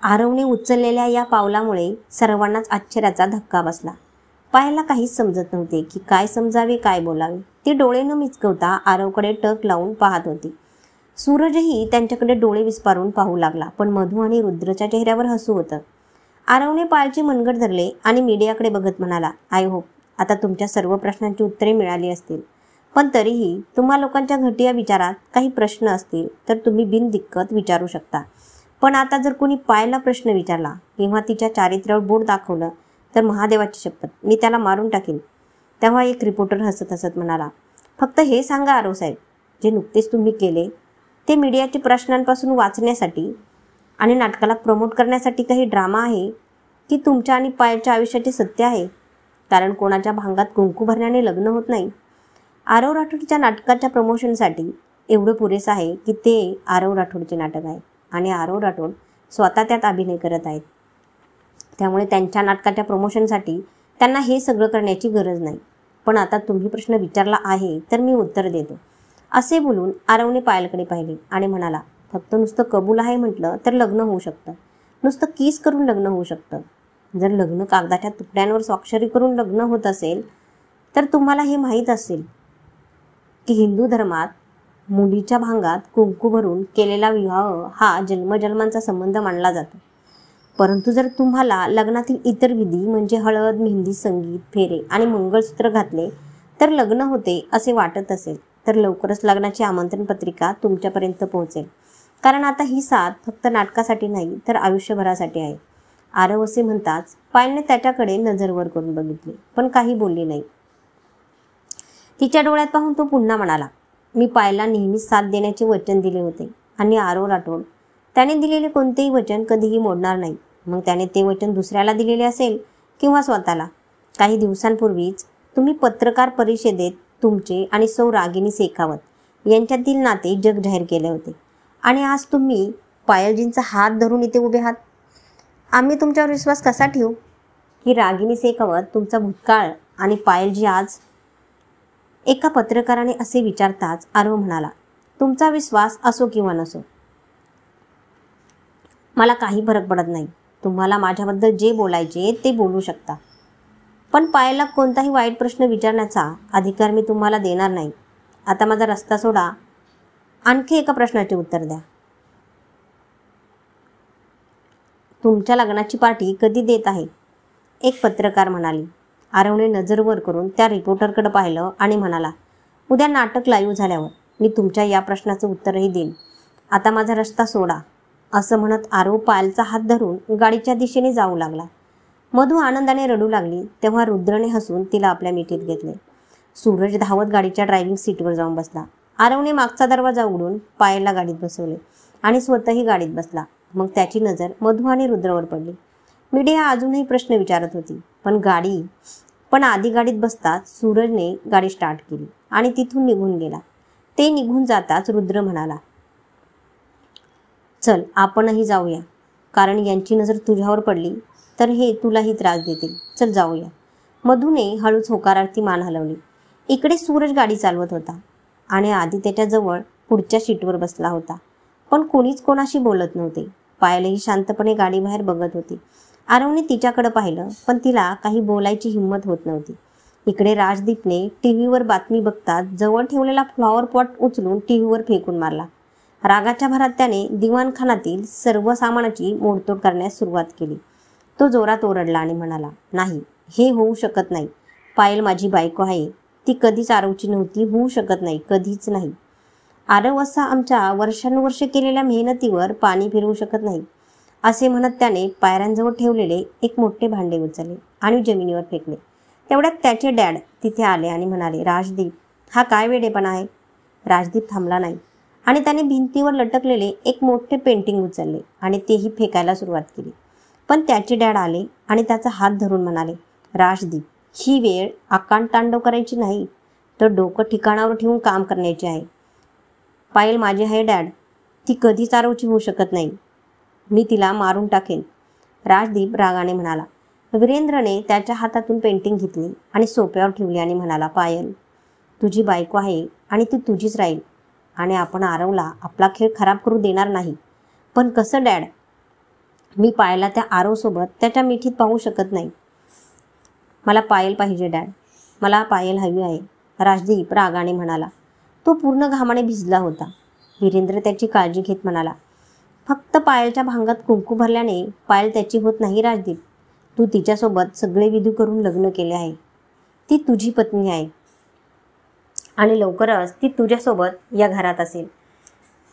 आरवने उचललेल्या या पावलामुळे सर्वांनाच आश्चर्याचा धक्का बसला. पायलला काहीच समजत नव्हते की काय समजावे काय बोलावे. ती डोळे न मिचकवता आरवकडे टक लावून पाहत होती. सूरजही त्यांच्याकडे डोळे विस्पारून पाहू लागला, पण मधू आणि रुद्रच्या चेहऱ्यावर हसू होतं. आरवने पायलची मनगट धरले आणि मीडियाकडे बघत म्हणाला, आय होप आता तुमच्या सर्व प्रश्नांची उत्तरे मिळाली असतील. पण तरीही तुम्हा लोकांच्या घटिया विचारात काही प्रश्न असतील तर तुम्ही बिनदिक्कत विचारू शकता. पण आता जर कोणी पायलला प्रश्न विचारला किंवा तिच्या चारित्र्यावर बोट दाखवलं तर महादेवाची शपथ मी त्याला मारून टाकीन. तेव्हा एक रिपोर्टर हसत हसत म्हणाला, फक्त हे सांगा आरव साहेब, जे नुकतेच तुम्ही केले ते मीडियाच्या प्रश्नांपासून वाचण्यासाठी आणि नाटकाला प्रमोट करण्यासाठी काही ड्रामा आहे की तुमच्या आणि पायलच्या आयुष्याचे सत्य आहे? कारण कोणाच्या भांगात कुंकू भरण्याने लग्न होत नाही. आरव राठोडच्या नाटकाच्या प्रमोशनसाठी एवढं पुरेसं आहे की ते आरव राठोडचे नाटक आहे आणि आरव राठोड स्वतः त्यात अभिनय करत आहेत. त्यामुळे त्यांच्या नाटकाच्या प्रमोशनसाठी त्यांना हे सगळं करण्याची गरज नाही. पण आता तुम्ही प्रश्न विचारला आहे तर मी उत्तर देतो. असे बोलून आरवने पायलकडे पाहिले आणि म्हणाला, फक्त नुसतं कबूल आहे म्हटलं तर लग्न होऊ शकतं. नुसतं किस करून लग्न होऊ शकतं. जर लग्न कागदाच्या तुकड्यांवर स्वाक्षरी करून लग्न होत असेल तर तुम्हाला हे माहीत असेल की हिंदू धर्मात मुलीच्या भांगात कुंकू भरून केलेला विवाह हा जन्मजन्मांचा संबंध मानला जातो. परंतु जर तुम्हाला लग्नातील इतर विधी म्हणजे हळद, मेहंदी, संगीत, फेरे आणि मंगळसूत्र घातले तर लग्न होते असे वाटत असेल तर लवकरच लग्नाची आमंत्रण पत्रिका तुमच्यापर्यंत पोहोचेल. कारण आता ही साथ फक्त नाटकासाठी नाही तर आयुष्यभरासाठी आहे. आरव असे म्हणताच पायलने त्याच्याकडे नजर वर करून बघितले, पण काही बोलली नाही. तिच्या डोळ्यात पाहून तो पुन्हा म्हणाला, मी पायलला नेहमीच साथ देण्याचे वचन दिले होते आणि आरव राठोड त्याने दिलेले कोणतेही वचन कधीही मोडणार नाही. मग त्याने ते वचन दुसऱ्याला दिलेले असेल किंवा स्वतःला. काही दिवसांपूर्वीच तुम्ही पत्रकार परिषदेत तुमचे आणि सौ रागिनी शेखावत यांच्यातील नाते जग जाहीर केले होते आणि आज तुम्ही पायलजींचा हात धरून इथे उभे आहात. आम्ही तुमच्यावर विश्वास कसा ठेवू की रागिनी शेखावत तुमचा भूतकाळ आणि पायलजी आज? एका पत्रकाराने असे विचारताच आरव म्हणाला, तुमचा विश्वास असो किंवा नसो मला काही फरक पडत नाही. तुम्हाला माझ्याबद्दल जे बोलायचे ते बोलू शकता, पण पायलला कोणताही वाईट प्रश्न विचारण्याचा अधिकार मी तुम्हाला देणार नाही. आता माझा रस्ता सोडा. आणखी एका प्रश्नाचे उत्तर द्या. तुमच्या लग्नाची पार्टी कधी देत आहे? एक पत्रकार म्हणाली. आरवने नजर वर करून त्या रिपोर्टरकडे पाहिलं आणि म्हणाला, उद्या नाटक लाईव्ह झाल्यावर मी तुमच्या या प्रश्नाचं उत्तरही देईन. आता माझा रस्ता सोडा. असं म्हणत आरव पायलचा हात धरून गाडीच्या दिशेने जाऊ लागला. मधू आनंदाने रडू लागली तेव्हा रुद्रने हसून तिला आपल्या मिठीत घेतले. सूरज धावत गाडीच्या ड्रायव्हिंग सीटवर जाऊन बसला. आरवने मागचा दरवाजा उघडून पायलला गाडीत बसवले आणि स्वतःही गाडीत बसला. मग त्याची नजर मधू आणि रुद्रवर पडली. मीडिया अजूनही प्रश्न विचारत होती, पण आधी गाडीत बसताच सूरजने गाडी स्टार्ट केली आणि तिथून निघून गेला. ते निघून जाताच रुद्र म्हणाला, चल आपणही जाऊया, कारण यांची नजर तुझ्यावर पडली तर हे तुलाही त्रास देतील. चल जाऊया. मधूने हळूच होकारार्थी मान हलवली. इकडे सूरज गाडी चालवत होता आणि आधी त्याच्याजवळ पुढच्या सीटवर बसला होता, पण कोणीच कोणाशी बोलत नव्हते. पायलही शांतपणे गाडीबाहेर बघत होती. आरवने तिच्याकडे पाहिलं, पण तिला काही बोलायची हिंमत होत नव्हती. इकडे राजदीपने टीव्हीवर बातमी बघताच जवळ ठेवलेला फ्लॉवर पॉट उचलून टीव्हीवर फेकून मारला. रागाच्या भरात त्याने दिवाणखानातील सर्व सामानाची मोडतोड करण्यास सुरुवात केली. तो जोरात ओरडला आणि म्हणाला, नाही, हे होऊ शकत नाही. पायल माझी बायको आहे. ती कधीच आरवची नव्हती, होऊ शकत नाही, कधीच नाही. आरव असा आमच्या वर्षानुवर्षे केलेल्या मेहनतीवर पाणी फिरवू शकत नाही. असे म्हणत त्याने पायऱ्यांजवळ ठेवलेले एक मोठे भांडे उचलले आणि जमिनीवर फेकले. तेवढ्यात त्याचे डॅड तिथे आले आणि म्हणाले, राजदीप, हा काय वेडेपणा आहे? राजदीप थांबला नाही आणि त्याने भिंतीवर लटकलेले एक मोठे पेंटिंग उचलले आणि तेही फेकायला सुरुवात केली. पण त्याचे डॅड आले आणि त्याचा हात धरून म्हणाले, राजदीप, ही वेळ आकांडतांडव करायची नाही, तर डोकं ठिकाणावर ठेवून काम करण्याचे आहे. पायल माझी आहे डॅड. ती कधीच आरवची होऊ शकत नाही. मी तिला मारून टाकेन. राजदीप रागाने म्हणाला. वीरेंद्रने त्याच्या हातातून पेंटिंग घेतली आणि सोप्यावर ठेवली आणि म्हणाला, पायल, तुझी बायको आहे आणि ती तुझीच राहील आणि आपण आरवला आपला खेळ खराब करू देणार नाही. पण कसं डॅड? मी पायलला त्या आरवसोबत त्याच्या मिठीत पाहू शकत नाही. मला पायल पाहिजे डॅड, मला पायल हवी आहे, राजदीप रागाने म्हणाला. तो पूर्ण घामाने भिजला होता. वीरेंद्र त्याची काळजी घेत म्हणाला, फक्त पायलच्या भांगात कुंकू भरल्याने पायल त्याची होत नाही राजदीप. तू तिच्यासोबत सगळे विधी करून लग्न केले आहे. ती तुझी पत्नी आहे आणि लवकरच ती तुझ्यासोबत या घरात असेल.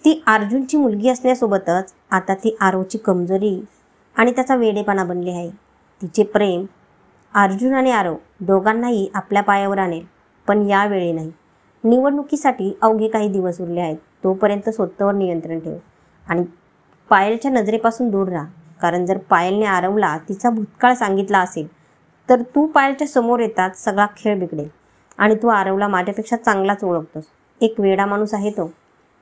ती अर्जुनची मुलगी असण्यासोबतच आता ती आरवची कमजोरी आणि त्याचा वेडेपणा बनली आहे. तिचे प्रेम अर्जुन आणि आरव दोघांनाही आपल्या पायावर आणेल, पण यावेळी नाही. निवडणुकीसाठी अवघे काही दिवस उरले आहेत. तोपर्यंत स्वतःवर नियंत्रण ठेव आणि पायलच्या नजरेपासून दूर राहा. कारण जर पायलने आरवला तिचा भूतकाळ सांगितला असेल तर तू पायलच्या समोर येतात सगळा खेळ बिघडेल. आणि तू आरवला माझ्यापेक्षा चांगलाच ओळखतोस. एक वेडा माणूस आहे तो.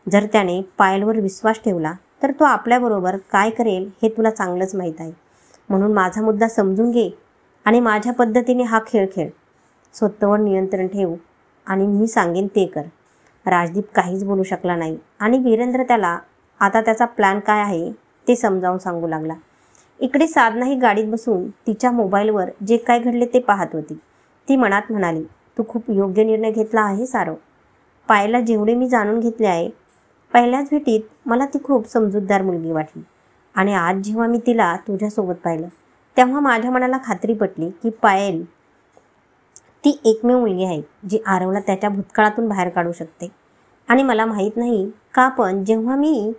जर त्याने पायलवर विश्वास ठेवला तर तो आपल्याबरोबर काय करेल हे तुला चांगलंच माहीत आहे. म्हणून माझा मुद्दा समजून घे आणि माझ्या पद्धतीने हा खेळ खेळ. स्वतःवर नियंत्रण ठेव आणि मी सांगेन ते कर. राजदीप काहीच बोलू शकला नाही आणि वीरेंद्र त्याला आता त्याचा प्लॅन काय आहे ते समजावून सांगू लागला. इकडे साधनाही गाडीत बसून तिच्या मोबाईलवर जे काय घडले ते पाहत होती. ती मनात म्हणाली, तू खूप योग्य निर्णय घेतला आहेस आरव. पायलला जेवढे मी जाणून घेतले आहे, पहिल्याच भेटीत मला ती खूप समजूतदार मुलगी वाटली आणि आज जेव्हा मी तिला तुझ्यासोबत पाहिलं तेव्हा माझ्या मनाला खात्री पटली की पायल ती एकमेव मुलगी आहे जी आरवला त्याच्या भूतकाळातून बाहेर काढू शकते. आणि मला माहीत नाही का पण जेव्हा मी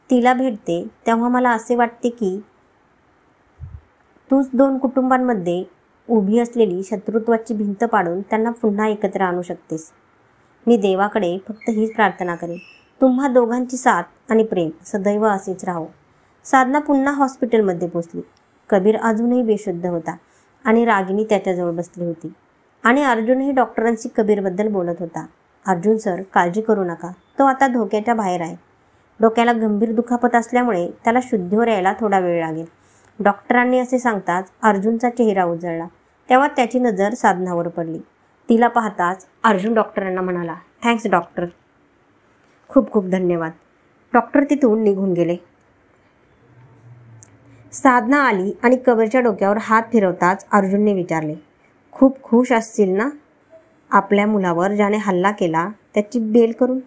तिला भेटते तेव्हा मला असे वाटते की तूच दोन कुटुंबांमध्ये उभी असलेली शत्रुत्वाची भिंत पाडून त्यांना पुन्हा एकत्र आणू शकतेस. मी देवाकडे फक्त हीच प्रार्थना करेन, तुम्हा दोघांची साथ आणि प्रेम सदैव असेच राहो. साधना पुन्हा हॉस्पिटलमध्ये पोचली. कबीर अजूनही बेशुद्ध होता आणि रागिनी त्याच्याजवळ बसली होती आणि अर्जुनही डॉक्टरांशी कबीरबद्दल बोलत होता. अर्जुन सर, काळजी करू नका, तो आता धोक्याच्या बाहेर आहे. डोक्याला गंभीर दुखापत असल्यामुळे त्याला शुद्धीवर यायला थोडा वेळ लागेल. डॉक्टरांनी असे सांगताच अर्जुनचा चेहरा उजळला. तेव्हा त्याची नजर साधनावर पडली. तिला पाहताच अर्जुन डॉक्टरांना म्हणाला, थँक्स डॉक्टर, खूप खूप धन्यवाद. डॉक्टर तिथून निघून गेले. साधना आली आणि कबीरच्या डोक्यावर हात फिरवताच अर्जुनने विचारले, खूप खुश असतील ना आपल्या मुलावर ज्याने हल्ला केला त्याची बेल करून?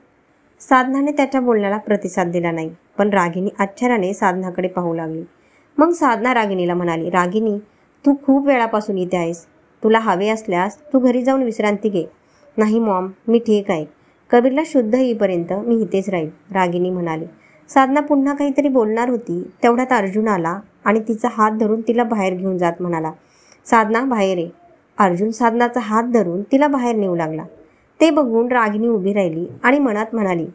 साधनाने त्याच्या बोलण्याला प्रतिसाद दिला नाही, पण रागिनी आश्चर्याने साधनाकडे पाहू लागली. मग साधना रागिनीला म्हणाली, रागिनी, तू खूप वेळापासून इथे आहेस. तुला हवे असल्यास तू घरी जाऊन विश्रांती घे. नाही मॉम, मी ठीक आहे. कबीरला शुद्ध येईपर्यंत मी इथेच राहील, रागिनी म्हणाली. साधना पुन्हा काहीतरी बोलणार होती तेवढ्यात अर्जुन आला आणि तिचा हात धरून तिला बाहेर घेऊन जात म्हणाला, साधना बाहेर ये. अर्जुन साधनाचा हात धरून तिला बाहेर नेऊ लागला. ते बघून रागिनी उभी राहिली आणि मनात म्हणाली,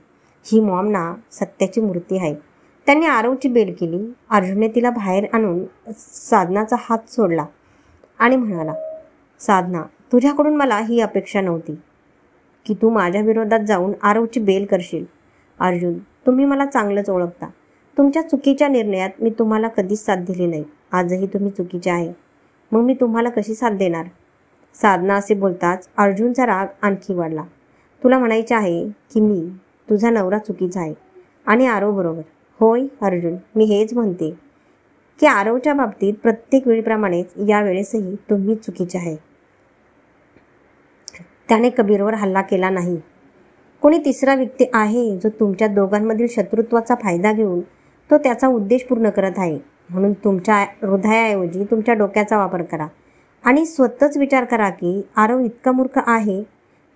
ही मॉम ना सत्याची मूर्ती आहे. त्यांनी आरवची बेल केली. अर्जुनने तिला बाहेर आणून साधनाचा हात सोडला आणि म्हणाला, साधना, तुझ्याकडून मला ही अपेक्षा नव्हती की तू माझ्या विरोधात जाऊन आरवची बेल करशील. अर्जुन, तुम्ही मला चांगलंच ओळखता. तुमच्या चुकीच्या निर्णयात मी तुम्हाला कधीच साथ दिली नाही. आजही तुम्ही चुकीचे आहे, मग मी तुम्हाला कशी साथ देणार? साधना असे बोलताच अर्जुनचा राग आणखी वाढला. तुला म्हणायचे आहे की मी तुझा नवरा चुकीचा आहे आणि आरव बरोबर? होय अर्जुन, मी हेच म्हणते की आरवच्या बाबतीत प्रत्येक वेळीप्रमाणेच यावेळेसही तुम्ही चुकीचे आहे. त्याने कबीरवर हल्ला केला नाही. कोणी तिसरा व्यक्ती आहे जो तुमच्या दोघांमधील शत्रुत्वाचा फायदा घेऊन तो त्याचा उद्देश पूर्ण करत आहे. म्हणून तुमच्या हृदयाऐवजी तुमच्या डोक्याचा वापर करा आणि स्वतःच विचार करा की आरव इतका मूर्ख आहे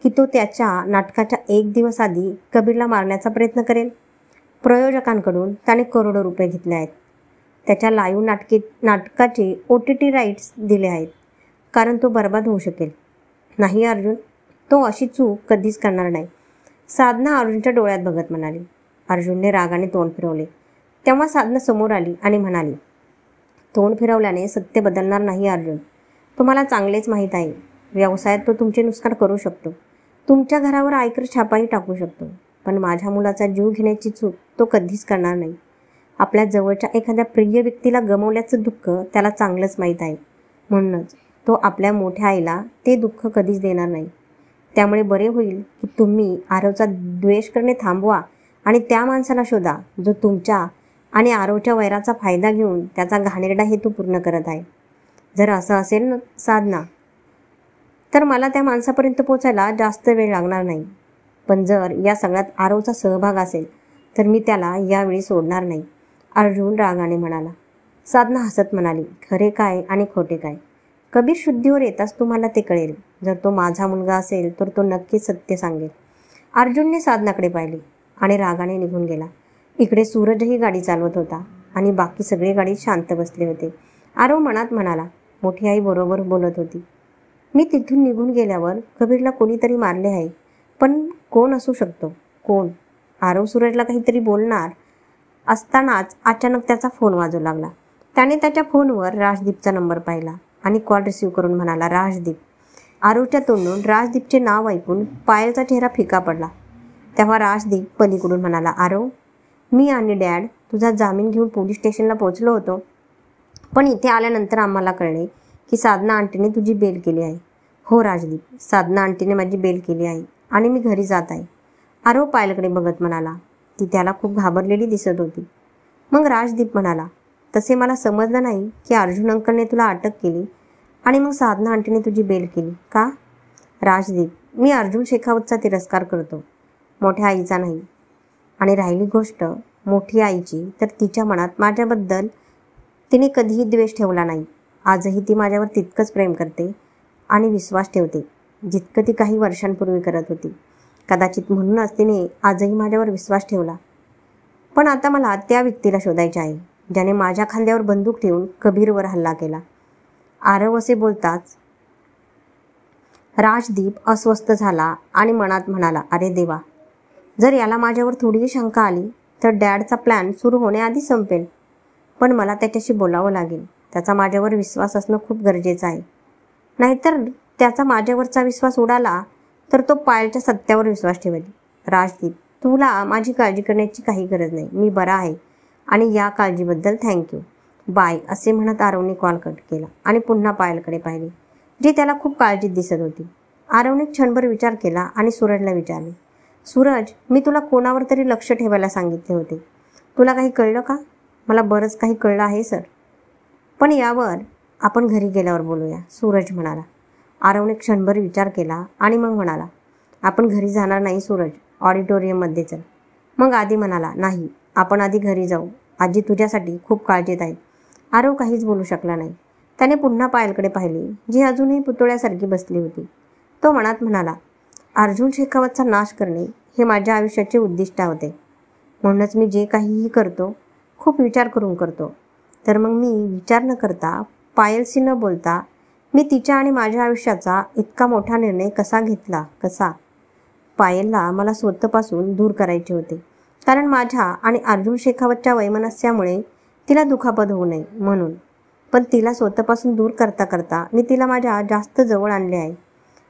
की तो त्याच्या नाटकाच्या एक दिवस आधी कबीरला मारण्याचा प्रयत्न करेल. प्रयोजकांकडून त्याने करोडो रुपये घेतले आहेत. त्याच्या लाईव्ह नाटकाचे OTT राईट्स दिले आहेत कारण तो बर्बाद होऊ शकेल. नाही अर्जुन, तो अशी चूक कधीच करणार नाही. साधना अर्जुनच्या डोळ्यात बघत म्हणाली. अर्जुनने रागाने तोंड फिरवले. तेव्हा साधना समोर आली आणि म्हणाली, तोंड फिरवल्याने सत्य बदलणार नाही अर्जुन. तुम्हाला चांगलेच माहीत आहे, व्यवसायात तो तुमचे नुकसान करू शकतो. तुमच्या घरावर आयकर छापाही टाकू शकतो. पण माझ्या मुलाचा जीव घेण्याची चूक तो कधीच करणार नाही. आपल्या जवळच्या एखाद्या प्रिय व्यक्तीला गमावल्याचं दुःख त्याला चांगलंच माहीत आहे. म्हणूनच तो आपल्या मोठ्या आईला ते दुःख कधीच देणार नाही. त्यामुळे बरे होईल की तुम्ही आरवचा द्वेष करणे थांबवा आणि त्या माणसाला शोधा जो तुमच्या आणि आरवच्या वैराचा फायदा घेऊन त्याचा घाणेरडा हेतू पूर्ण करत आहे. जर असं असेल ना साधना, तर मला त्या माणसापर्यंत पोचायला जास्त वेळ लागणार नाही. पण जर या सगळ्यात आरवचा सहभाग असेल तर मी त्याला यावेळी सोडणार नाही, अर्जुन रागाने म्हणाला. साधना हसत म्हणाली, खरे काय आणि खोटे काय? कबीर शुद्धीवर येताच तुम्हाला ते कळेल. जर तो माझा मुलगा असेल तर तो नक्कीच सत्य सांगेल. अर्जुनने साधनाकडे पाहिले आणि रागाने निघून गेला. इकडे सूरजही गाडी चालवत होता आणि बाकी सगळे गाडीत शांत बसले होते. आरव मनात म्हणाला, मोठी आई बरोबर बोलत होती. मी तिथून निघून गेल्यावर कबीरला कोणीतरी मारले आहे, पण कोण असू शकतो? कोण? आरव सूरजला काहीतरी बोलणार असतानाच अचानक त्याचा फोन वाजू लागला. त्याने त्याच्या फोनवर राजदीपचा नंबर पाहिला आणि कॉल रिसीव्ह करून म्हणाला, राजदीप. आरवच्या तोंडून राजदीपचे नाव ऐकून पायलचा चेहरा फिका पडला. तेव्हा राजदीप पलीकडून म्हणाला, आरव, मी आणि डॅड तुझा जामीन घेऊन पोलीस स्टेशनला पोहोचलो होतो, पण इथे आल्यानंतर आम्हाला कळले की साधना आंटीने तुझी बेल केली आहे. हो राजदीप, साधना आंटीने माझी बेल केली आहे आणि मी घरी जात आहे. आरव पायलकडे बघत म्हणाला. ती त्याला खूप घाबरलेली दिसत होती. मग राजदीप म्हणाला, तसे मला समजलं नाही की अर्जुन अंकलने तुला अटक केली आणि मग साधना आंटीने तुझी बेल केली का? राजदीप, मी अर्जुन शेखावतचा तिरस्कार करतो, मोठ्या आईचा नाही. आणि राहिली गोष्ट मोठी आईची, तर तिच्या मनात माझ्याबद्दल तिने कधीही द्वेष ठेवला नाही. आजही ती माझ्यावर तितकंच प्रेम करते आणि विश्वास ठेवते जितकं ती काही वर्षांपूर्वी करत होती. कदाचित म्हणूनच तिने आजही माझ्यावर विश्वास ठेवला. पण आता मला त्या व्यक्तीला शोधायचे आहे ज्याने माझ्या खांद्यावर बंदूक ठेवून कबीरवर हल्ला केला. आरव असे बोलताच राजदीप अस्वस्थ झाला आणि मनात म्हणाला, अरे देवा, जर याला माझ्यावर थोडीही शंका आली तर डॅडचा प्लॅन सुरू होण्याआधी संपेल. पण मला त्याच्याशी बोलावं लागेल. त्याचा माझ्यावर विश्वास असणं खूप गरजेचं आहे. नाहीतर त्याचा माझ्यावरचा विश्वास उडाला तर तो पायलच्या सत्यावर विश्वास ठेवेल. राजदीप, तुला माझी काळजी करण्याची काही गरज नाही. मी बरा आहे आणि या काळजीबद्दल थँक्यू. बाय, असे म्हणत आरवने कॉल कट केला आणि पुन्हा पायलकडे पाहिले, जी त्याला खूप काळजीत दिसत होती. आरवने क्षणभर विचार केला आणि सूरजला विचारले, सूरज, मी तुला कोणावर तरी लक्ष ठेवायला सांगितले होते. तुला काही कळलं का? मला बरंच काही कळलं आहे सर, पण यावर आपण घरी गेल्यावर बोलूया, सूरज म्हणाला. आरवने क्षणभर विचार केला आणि मग म्हणाला, आपण घरी जाणार नाही सूरज, ऑडिटोरियममध्ये चल. मग आधी म्हणाला, नाही, आपण आधी घरी जाऊ. आजी तुझ्यासाठी खूप काळजीत आहे. आरव काहीच बोलू शकला नाही. त्याने पुन्हा पायलकडे पाहिले, जी अजूनही पुतळ्यासारखी बसली होती. तो मनात म्हणाला, अर्जुन शेखावतचा नाश करणे हे माझ्या आयुष्याचे उद्दिष्ट होते. म्हणूनच मी जे काहीही करतो खूप विचार करून करतो. तर मग मी विचार न करता, पायलशी न बोलता, मी तिच्या आणि माझ्या आयुष्याचा इतका मोठा निर्णय कसा घेतला? कसा? पायलला मला स्वतःपासून दूर करायचे होते, कारण माझ्या आणि अर्जुन शेखावतच्या वैमनस्यामुळे तिला दुखापत होऊ नये म्हणून. पण तिला स्वतःपासून दूर करता करता मी तिला माझ्या जास्त जवळ आणले आहे.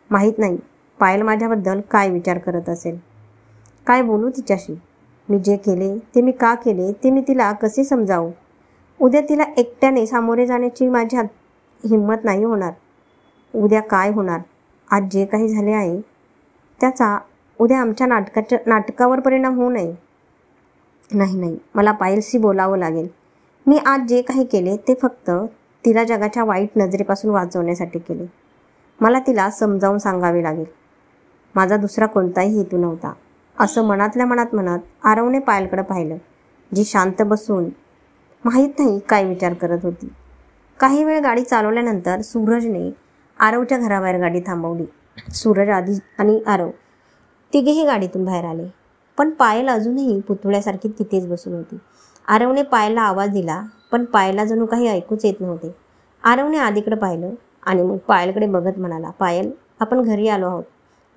माहीत नाही पायल माझ्याबद्दल काय विचार करत असेल. काय बोलू तिच्याशी? मी जे केले ते मी का केले ते मी तिला कसे समजावू? उद्या तिला एकट्याने सामोरे जाण्याची माझ्यात हिंमत नाही होणार. उद्या काय होणार? आज जे काही झाले आहे त्याचा उद्या आमच्या नाटकावर परिणाम होऊ नये. नाही, मला पायलशी बोलावं लागेल. मी आज जे काही केले ते फक्त तिला जगाच्या वाईट नजरेपासून वाचवण्यासाठी केले. मला तिला समजावून सांगावे लागेल. माझा दुसरा कोणताही हेतू नव्हता, असं मनातल्या मनात म्हणत आरवने पायलकडे पाहिलं, जी शांत बसून माहीत नाही काय विचार करत होती. काही वेळ गाडी चालवल्यानंतर सूरजने आरवच्या घराबाहेर गाडी थांबवली. सूरज आधी आणि आरव तिघेही गाडीतून बाहेर आले, पण पायल अजूनही पुतळ्यासारखी तिथेच बसून होती. आरवने पायलला आवाज दिला, पण पायलला जणू काही ऐकूच येत नव्हते. आरवने आधीकडे पाहिलं आणि मग पायलकडे बघत म्हणाला, पायल, आपण घरी आलो आहोत.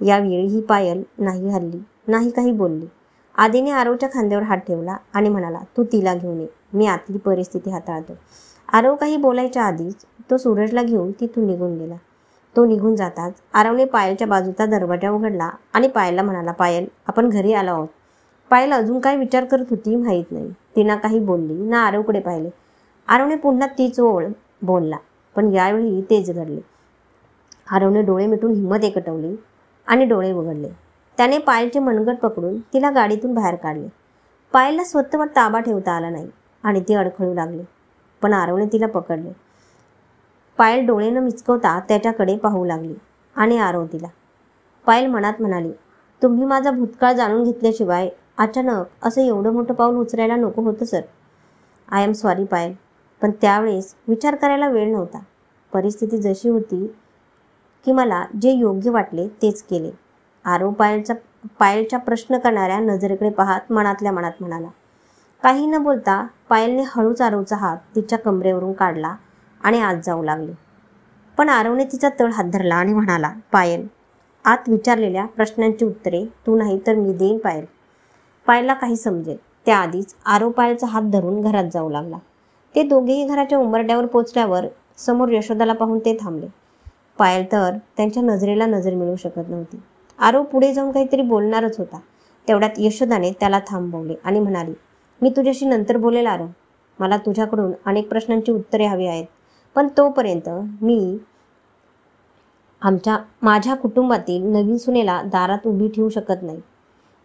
यावेळीही पायल नाही हलली, नाही काही बोलली. आधीने आरवच्या खांद्यावर हात ठेवला आणि म्हणाला, तू तिला घेऊन ये, मी आतली परिस्थिती हाताळतो. आरव काही बोलायच्या आधीच तो सूरजला घेऊन तिथून निघून गेला. तो निघून जाताच आरवने पायलच्या बाजूचा दरवाजा उघडला आणि पायलला म्हणाला, पायल, आपण घरी आलो आहोत. पायल अजून काय विचार करत होती माहीत नाही. तिनं काही बोलली ना आरवकडे पाहिले. आरवने पुन्हा तीच ओळ बोलला, पण यावेळी तेच घडले. आरवने डोळे मिटून हिंमत एकवटली आणि डोळे उघडले. त्याने पायलचे मनगट पकडून तिला गाडीतून बाहेर काढले. पायलला स्वतःवर ताबा ठेवता आला नाही. आणि ती अडखळू लागली. पण आरवने तिला पकडले. पायल डोळे न मिचकवता त्याच्याकडे पाहू लागली आणि आरव तिला. पायल मनात म्हणाली, तुम्ही माझा भूतकाळ जाणून घेतल्याशिवाय अचानक असं एवढं मोठं पाऊल उचलायला नको होतं सर. आय एम सॉरी पायल. पण त्यावेळेस विचार करायला वेळ नव्हता. परिस्थिती जशी होती की मला जे योग्य वाटले तेच केले. आरव पायलच्या प्रश्न करणाऱ्या नजरेकडे पाहत मनातल्या मनात म्हणाला. काही न बोलता पायलने हळूच आरवचा हात तिच्या कमरेवरून काढला आणि आत जाऊ लागले. पण आरवने तिचा तळ हात धरला आणि म्हणाला, पायल, आत विचारलेल्या प्रश्नांची उत्तरे तू नाही तर मी देईन पायल. पायलला काही समजेल त्याआधीच आरव पायलचा हात धरून घरात जाऊ लागला. ते दोघेही घराच्या उंबरड्यावर पोचल्यावर समोर यशोदाला पाहून ते थांबले. पायल तर त्यांच्या नजरेला नजर मिळू शकत नव्हती. आरव पुढे जाऊन काहीतरी बोलणारच होता. तेवढ्यात यशोदाने त्याला थांबवले आणि म्हणाली, मी तुझ्याशी नंतर बोलेल आरव. मला तुझ्याकडून अनेक प्रश्नांची उत्तरे हवी आहेत. पण तोपर्यंत मी माझ्या कुटुंबातील नवीन सुनेला दारात उभी ठेवू शकत नाही.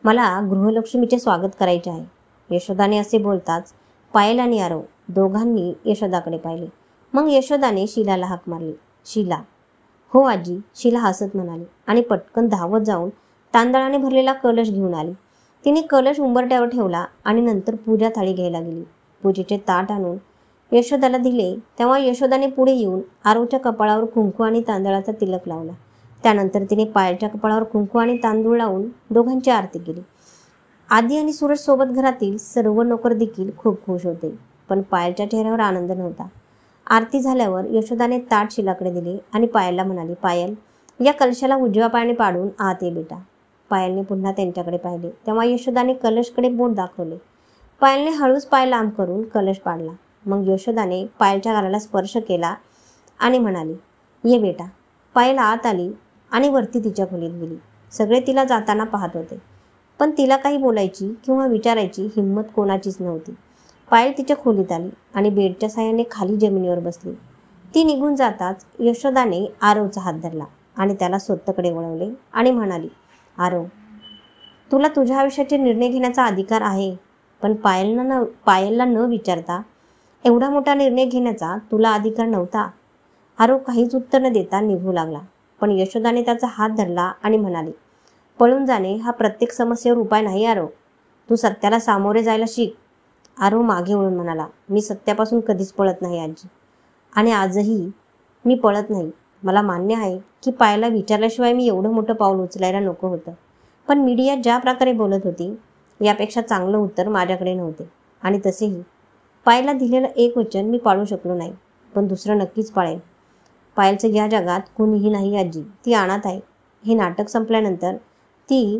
मला गृहलक्ष्मीचे स्वागत करायचे आहे. यशोदाने असे बोलताच पायल आणि आरव दोघांनी यशोदाकडे पाहिले. मग यशोदाने शीलाला हाक मारली. शीला. हो आजी, शीला हसत म्हणाली आणि पटकन धावत जाऊन तांदळाने भरलेला कलश घेऊन आली. तिने कलश उंबरट्यावर ठेवला आणि नंतर पूजा थाळी घ्यायला गेली. पूजेचे ताट आणून यशोदाला दिले तेव्हा यशोदाने पुढे येऊन आरवच्या कपाळावर कुंकू आणि तांदळाचा तिलक लावला. त्यानंतर तिने पायलच्या कपाळावर कुंकू आणि तांदूळ लावून दोघांची आरती केली. आदी आणि सूरज सोबत घरातील सर्व नोकर देखील खूप खुश होते. पण पायलच्या चेहऱ्यावर आनंद नव्हता. आरती झाल्यावर यशोदाने ताट शीलाकडे दिले आणि पायलला म्हणाली, पायल, या कलशाला उजव्या पायाने पाडून आत ये बेटा. पायलने पुन्हा त्यांच्याकडे पाहिले तेव्हा यशोदाने कलशकडे बोट दाखवले. पायलने हळूच पाय लांब करून कलश पाडला. मग यशोदाने पायलच्या गालाला स्पर्श केला आणि म्हणाली, ये बेटा. पायल आत आली आणि वरती तिच्या खोलीत गेली. सगळे तिला जाताना पाहत होते. पण तिला काही बोलायची किंवा विचारायची हिंमत कोणाचीच नव्हती. पायल तिच्या खोलीत आली आणि बेडच्या साहाय्याने खाली जमिनीवर बसली. ती निघून जाताच यशोदाने आरवचा हात धरला आणि त्याला स्वतःकडे वळवले आणि म्हणाली, आरव, तुला तुझ्या आयुष्याचे निर्णय घेण्याचा अधिकार आहे. पण पायलला न विचारता एवढा मोठा निर्णय घेण्याचा तुला अधिकार नव्हता. आरव काहीच उत्तर न देता निघू लागला. पण यशोदाने त्याचा हात धरला आणि म्हणाली, पळून जाणे हा प्रत्येक समस्येवर उपाय नाही आरव. तू सत्याला सामोरे जायला शिक. आरव मागे वळून म्हणाला, मी सत्यापासून कधीच पळत नाही आजी. आणि आजही मी पळत नाही. मला मान्य आहे की पायलला विचारल्याशिवाय मी एवढं मोठं पाऊल उचलायला नको होतं. पण मीडिया ज्या प्रकारे बोलत होती यापेक्षा चांगलं उत्तर माझ्याकडे नव्हते. आणि तसेही पायलला दिलेलं एक वचन मी पाळू शकलो नाही. पण दुसरं नक्कीच पाळेल. पायलचं या जगात कोणीही नाही आजी. ती अनाथ आहे. हे नाटक संपल्यानंतर ती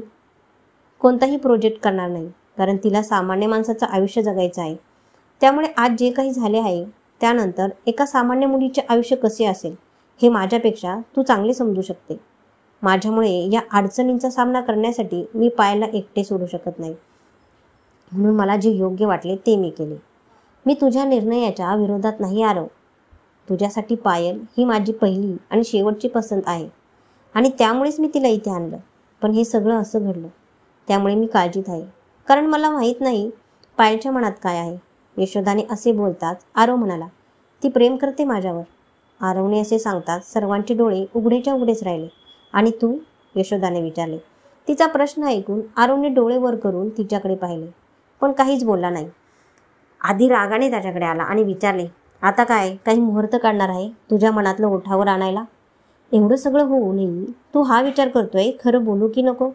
कोणताही प्रोजेक्ट करणार नाही. कारण तिला सामान्य माणसाचं आयुष्य जगायचं आहे. त्यामुळे आज जे काही झाले आहे त्यानंतर एका सामान्य मुलीचे आयुष्य कसे असेल हे माझ्यापेक्षा तू चांगले समजू शकते. माझ्यामुळे या अडचणींचा सामना करण्यासाठी मी पायलला एकटे सोडू शकत नाही. म्हणून मला जे योग्य वाटले ते मी केले. मी तुझ्या निर्णयाच्या विरोधात नाही आरव. तुझ्यासाठी पायल ही माझी पहिली आणि शेवटची पसंत आहे आणि त्यामुळेच मी तिला इथे आणलं. पण हे सगळं असं घडलं त्यामुळे मी काळजीत आहे. कारण मला माहीत नाही पायलच्या मनात काय आहे. यशोदाने असे बोलताच आरव म्हणाला, ती प्रेम करते माझ्यावर. आरवने असे सांगताच सर्वांचे डोळे उघडेच्या उघडेच राहिले. आणि तू? यशोदाने विचारले. तिचा प्रश्न ऐकून आरवने डोळे वर करून तिच्याकडे पाहिले पण काहीच बोलला नाही. आधी रागाने त्याच्याकडे आला आणि विचारले, आता काय, काही मुहूर्त काढणार आहे तुझ्या मनातलं ओठावर आणायला? एवढं सगळं होऊनही तू हा विचार करतोय खरं बोलू की नको?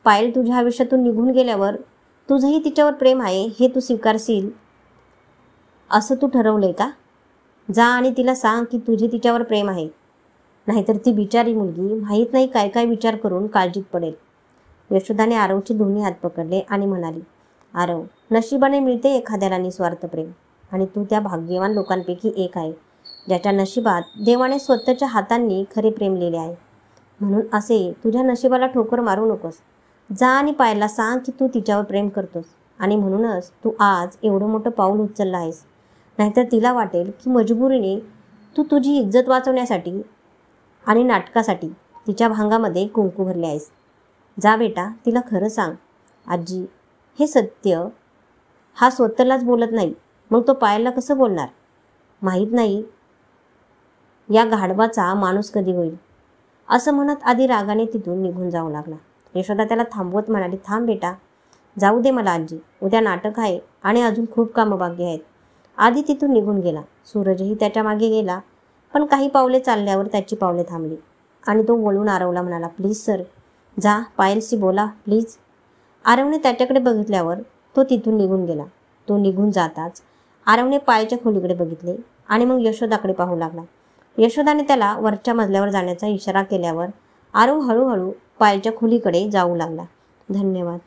पायल तुझ्या आयुष्यातून निघून गेल्यावर तुझंही तिच्यावर प्रेम आहे हे तू स्वीकारशील असं तू ठरवलंय का? जा आणि तिला सांग की तुझे तिच्यावर प्रेम आहे. नाहीतर ती बिचारी मुलगी माहीत नाही काय काय विचार करून काळजीत पडेल. यशोदाने आरवचे दोन्ही हात पकडले आणि म्हणाली, आरव, नशिबाने मिळते एखाद्याला निस्वार्थ प्रेम आणि तू त्या भाग्यवान लोकांपैकी एक आहे ज्याच्या नशिबात देवाने स्वतःच्या हातांनी खरे प्रेम लिहिले आहे. म्हणून असे तुझ्या नशिबाला ठोकर मारू नकोस. जा आणि पायलला सांग की तू तिच्यावर प्रेम करतोस आणि म्हणूनच तू आज एवढं मोठं पाऊल उचललं आहेस. नाहीतर तिला वाटेल की मजबुरीने तू तुझी इज्जत वाचवण्यासाठी आणि नाटकासाठी तिच्या भांगामध्ये कुंकू भरले आहेस. जा बेटा, तिला खरं सांग. आजी, हे सत्य हा स्वतःलाच बोलत नाही मग तो पायलला कसं बोलणार? माहीत नाही या गाढवाचा माणूस कधी होईल, असं म्हणत आधी रागाने तिथून निघून जाऊ लागला. यशोदा त्याला थांबवत म्हणाली, थांब बेटा, जाऊ दे मला आजी, उद्या नाटक आहे आणि अजून खूप कामं बाकी आहेत. आधी तिथून निघून गेला. सूरजही त्याच्या मागे गेला, पण काही पावले चालल्यावर त्याची पावले थांबली आणि तो वळून आरवला म्हणाला, प्लीज सर, जा पायलशी बोला प्लीज. आरवने त्याच्याकडे बघितल्यावर तो तिथून निघून गेला. तो निघून जाताच आरवने पायलच्या खोलीकडे बघितले आणि मग यशोदाकडे पाहू लागला. यशोदाने त्याला वरच्या मजल्यावर जाण्याचा इशारा केल्यावर आरव हळूहळू पायलच्या खोलीकडे जाऊ लागला. धन्यवाद.